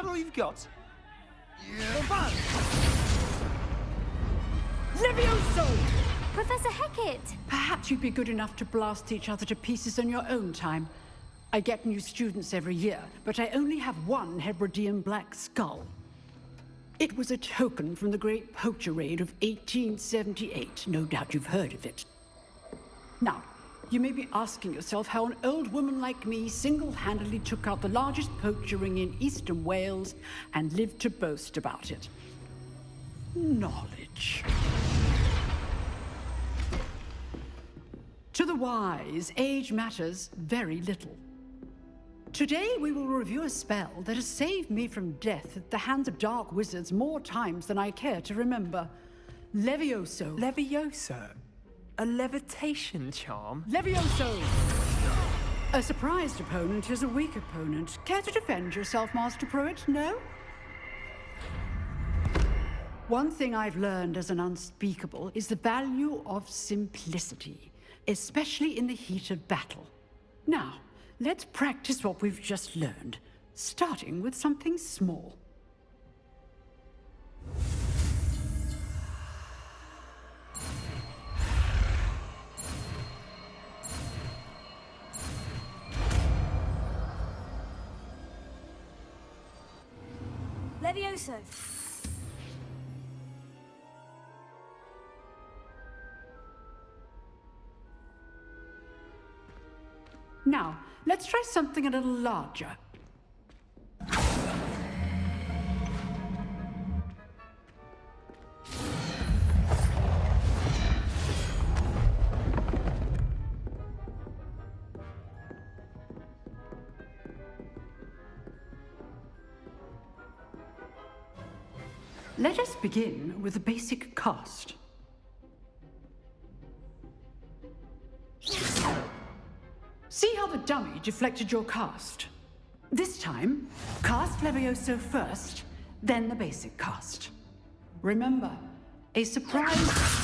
that all you've got? Yeah. Levioso! Professor Hecat! Perhaps you'd be good enough to blast each other to pieces in your own time. I get new students every year, but I only have one Hebridean black skull. It was a token from the Great Poacher Raid of 1878. No doubt you've heard of it. Now, you may be asking yourself how an old woman like me single-handedly took out the largest poacher ring in eastern Wales and lived to boast about it. Knowledge. To the wise, age matters very little. Today we will review a spell that has saved me from death at the hands of dark wizards more times than I care to remember. Levioso. Levioso? A levitation charm? Levioso! A surprised opponent is a weak opponent. Care to defend yourself, Master Pruitt? No? One thing I've learned as an unspeakable is the value of simplicity, especially in the heat of battle. Now, let's practice what we've just learned, starting with something small. Levioso! Now, let's try something a little larger. Let us begin with a basic cast. See how the dummy deflected your cast? This time, cast Levioso first, then the basic cast. Remember, a surprise.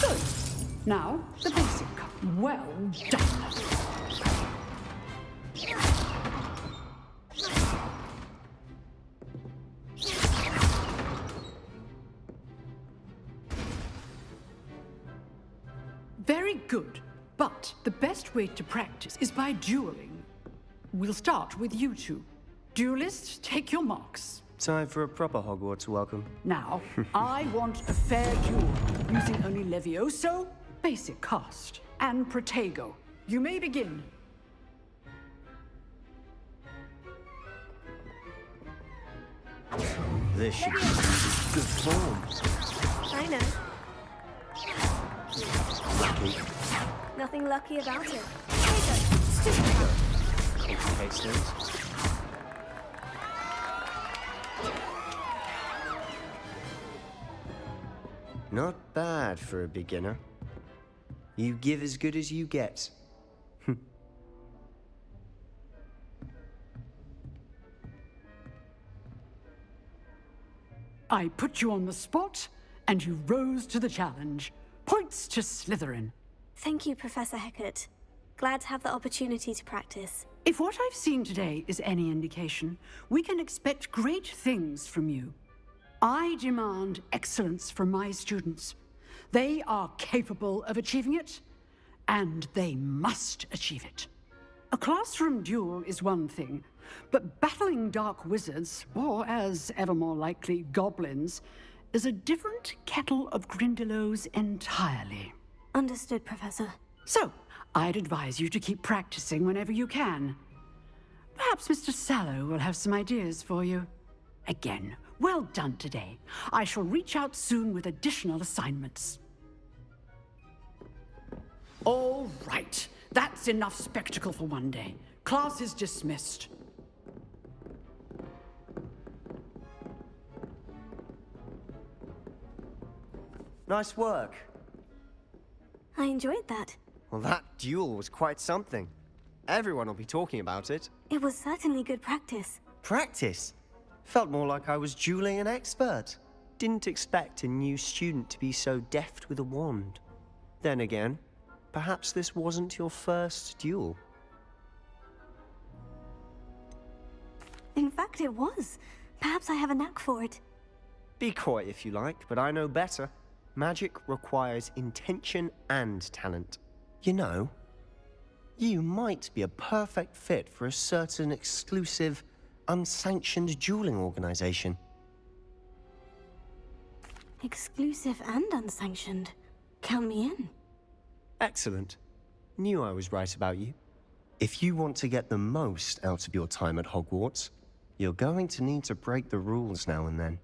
Good. Now, the basic cast. Well done. Very good. But the best way to practice is by dueling. We'll start with you two. Duelists, take your marks. Time for a proper Hogwarts welcome. Now, I want a fair duel, using only Levioso, basic cast, and Protego. You may begin. This should be good form. I know. Lucky. Nothing lucky about it. Complicate things. Not bad for a beginner. You give as good as you get. I put you on the spot, and you rose to the challenge. Points to Slytherin. Thank you, Professor Hecat. Glad to have the opportunity to practice. If what I've seen today is any indication, we can expect great things from you. I demand excellence from my students. They are capable of achieving it, and they must achieve it. A classroom duel is one thing, but battling dark wizards, or as ever more likely, goblins, is a different kettle of Grindylows entirely. Understood, Professor. So, I'd advise you to keep practicing whenever you can. Perhaps Mr. Sallow will have some ideas for you. Again, well done today. I shall reach out soon with additional assignments. All right. That's enough spectacle for one day. Class is dismissed. Nice work. I enjoyed that. Well, that duel was quite something. Everyone will be talking about it. It was certainly good practice. Practice? Felt more like I was dueling an expert. Didn't expect a new student to be so deft with a wand. Then again, perhaps this wasn't your first duel. In fact, it was. Perhaps I have a knack for it. Be coy if you like, but I know better. Magic requires intention and talent. You know, you might be a perfect fit for a certain exclusive, unsanctioned dueling organization. Exclusive and unsanctioned. Count me in. Excellent. Knew I was right about you. If you want to get the most out of your time at Hogwarts, you're going to need to break the rules now and then.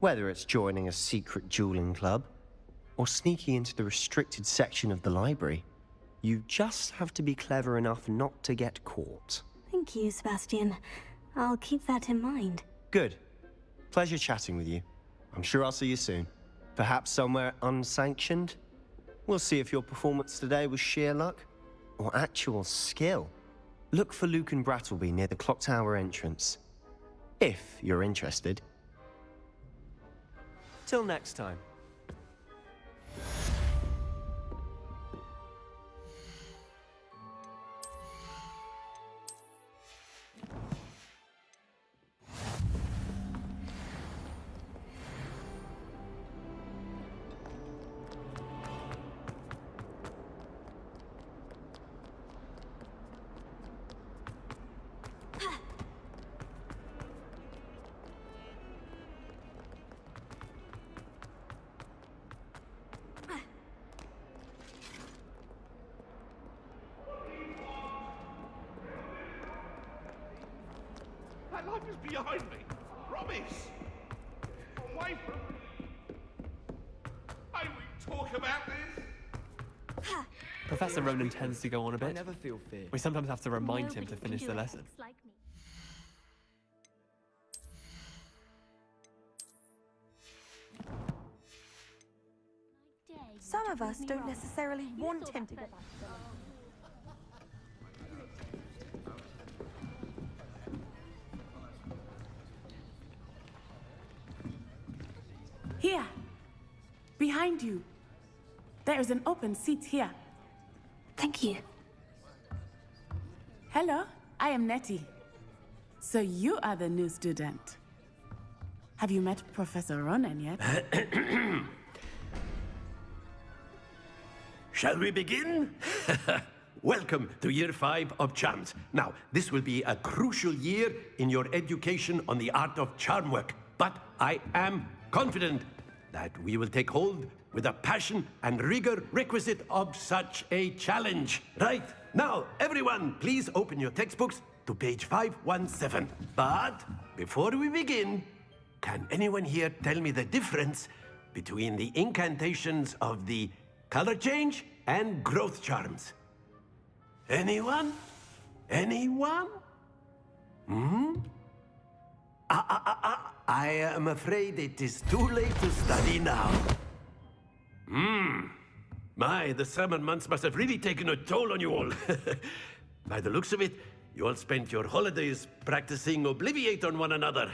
Whether it's joining a secret dueling club, or sneaking into the restricted section of the library, you just have to be clever enough not to get caught. Thank you, Sebastian. I'll keep that in mind. Good. Pleasure chatting with you. I'm sure I'll see you soon. Perhaps somewhere unsanctioned? We'll see if your performance today was sheer luck or actual skill. Look for Luke and Brattleby near the clock tower entrance. If you're interested. Till next time. That light is behind me. Promise. Away from me. I will talk about this. Professor Ronan tends to go on a I bit. never feel fear. We sometimes have to remind him to finish the lesson. Some of us don't necessarily want him to get back. Here, behind you. There is an open seat here. Thank you. Hello, I am Nettie. So you are the new student. Have you met Professor Ronan yet? Shall we begin? Welcome to Year 5 of Charms. Now, this will be a crucial year in your education on the art of charm work. But I am confident that we will take hold with the passion and rigor requisite of such a challenge. Right, now, everyone, please open your textbooks to page 517. But before we begin, can anyone here tell me the difference between the incantations of the color change and growth charms? Anyone? Anyone? I am afraid it is too late to study now. My, the summer months must have really taken a toll on you all. By the looks of it, you all spent your holidays practicing Obliviate on one another.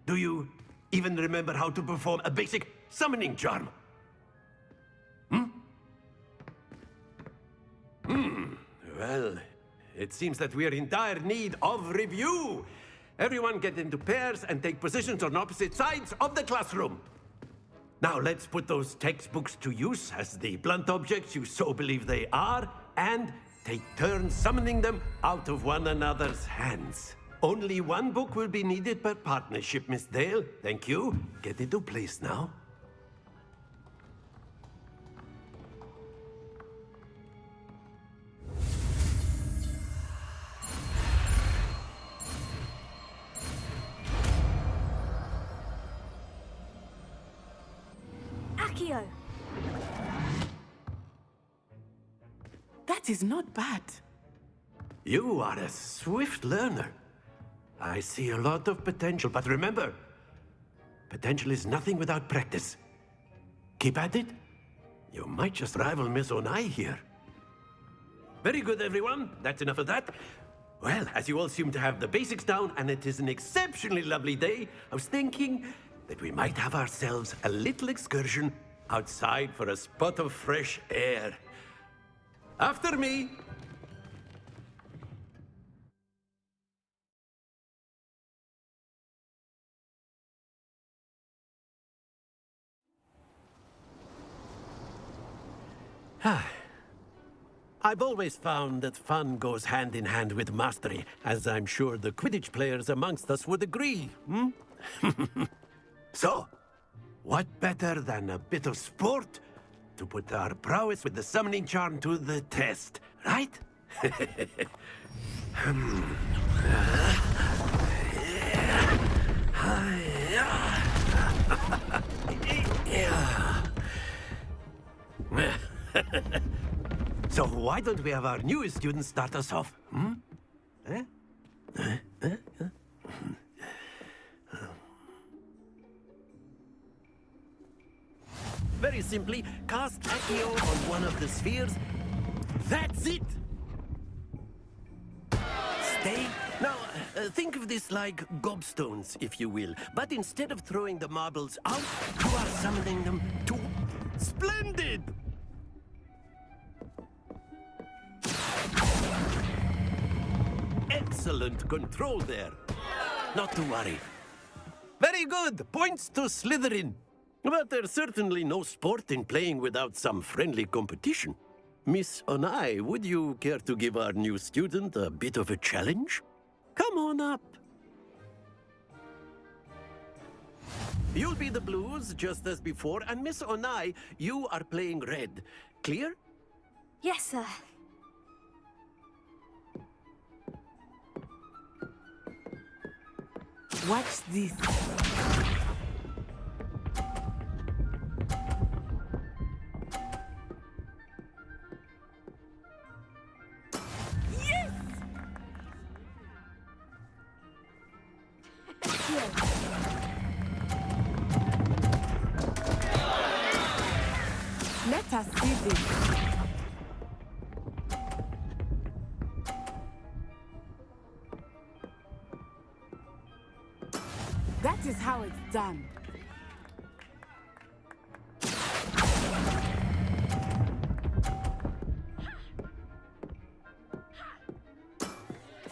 Do you even remember how to perform a basic summoning charm? Well, it seems that we are in dire need of review. Everyone get into pairs and take positions on opposite sides of the classroom. Now let's put those textbooks to use as the blunt objects you so believe they are, and take turns summoning them out of one another's hands. Only one book will be needed per partnership, Miss Dale. Thank you. Get into place now. Accio! That is not bad. You are a swift learner. I see a lot of potential, but remember, potential is nothing without practice. Keep at it. You might just rival Miss Onai here. Very good, everyone. That's enough of that. Well, as you all seem to have the basics down, and it is an exceptionally lovely day, I was thinking that we might have ourselves a little excursion outside for a spot of fresh air. After me. I've always found that fun goes hand in hand with mastery, as I'm sure the Quidditch players amongst us would agree. So, what better than a bit of sport to put our prowess with the summoning charm to the test, right? So why don't we have our newest student start us off? Very simply, cast Accio on one of the spheres. That's it! Stay. Now, think of this like gobstones, if you will. But instead of throwing the marbles out, you are summoning them to... Splendid! Excellent control there. Not to worry. Very good. Points to Slytherin. But there's certainly no sport in playing without some friendly competition. Miss Onai, would you care to give our new student a bit of a challenge? Come on up. You'll be the blues, just as before, and Miss Onai, you are playing red. Clear? Yes, sir. Watch this. Let us see this. That is how it's done.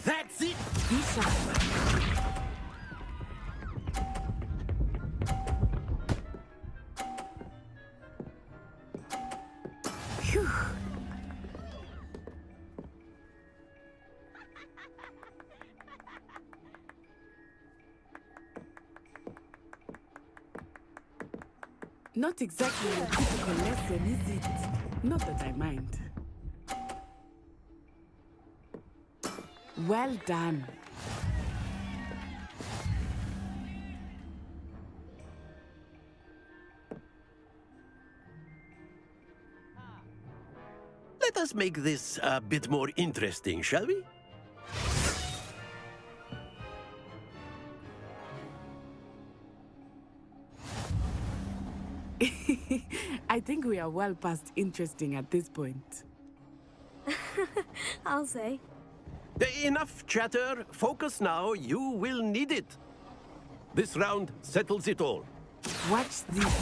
That's it! Be sharp. Phew. Not exactly a typical lesson, is it? Not that I mind. Well done. Let us make this a bit more interesting, shall we? I think we are well past interesting at this point. I'll say. Enough chatter. Focus now. You will need it. This round settles it all. Watch this.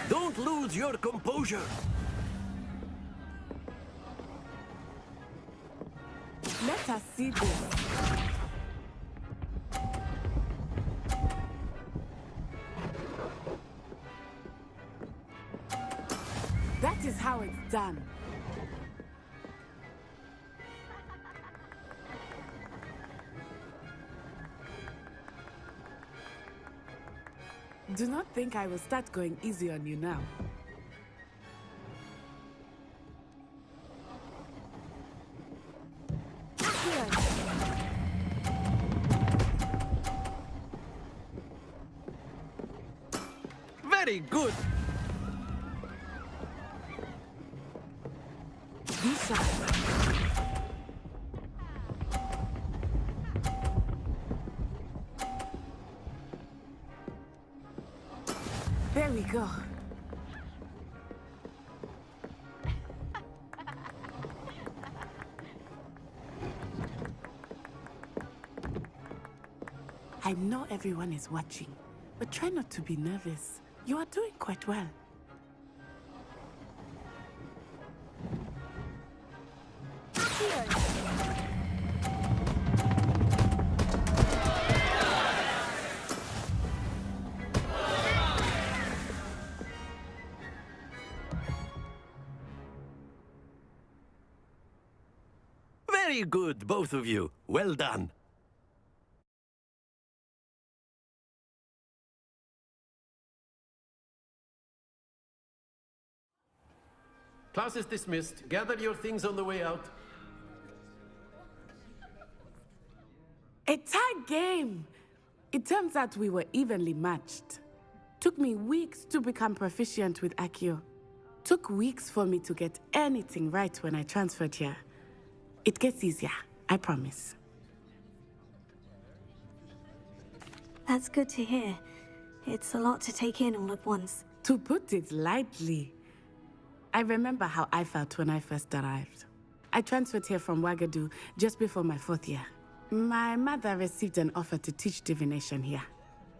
Don't lose your composure. Let us see this. That is how it's done. Do not think I will start going easy on you now. Very good. Be sharp. There we go. I know everyone is watching, but try not to be nervous. You are doing quite well. Very good, both of you. Well done. Class is dismissed. Gather your things on the way out. A tight game. It turns out we were evenly matched. Took me weeks to become proficient with Accio. Took weeks for me to get anything right when I transferred here. It gets easier, I promise. That's good to hear. It's a lot to take in all at once. To put it lightly, I remember how I felt when I first arrived. I transferred here from Wagadu just before my 4th year. My mother received an offer to teach divination here.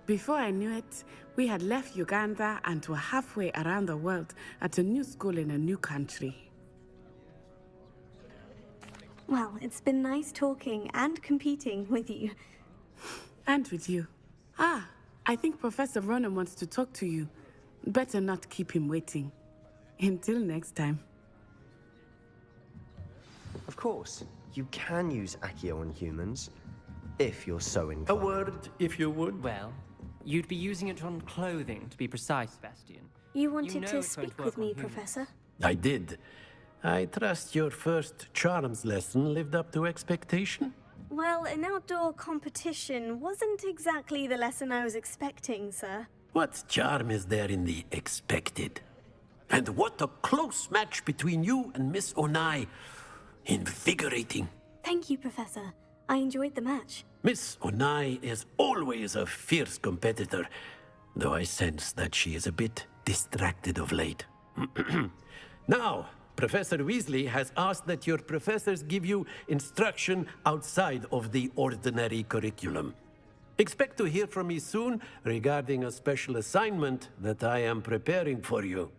Before I knew it, we had left Uganda and were halfway around the world at a new school in a new country. Well, it's been nice talking and competing with you. And with you. Ah, I think Professor Ronan wants to talk to you. Better not keep him waiting. Until next time. Of course, you can use Accio on humans, if you're so A inclined. word, if you would. Well, you'd be using it on clothing, to be precise, Bastian. You wanted know to it's going speak to with work on me, humans. Professor? I did. I trust your first charms lesson lived up to expectation? Well, an outdoor competition wasn't exactly the lesson I was expecting, sir. What charm is there in the expected? And what a close match between you and Miss Onai. Invigorating. Thank you, Professor. I enjoyed the match. Miss Onai is always a fierce competitor, though I sense that she is a bit distracted of late. Now, Professor Weasley has asked that your professors give you instruction outside of the ordinary curriculum. Expect to hear from me soon regarding a special assignment that I am preparing for you.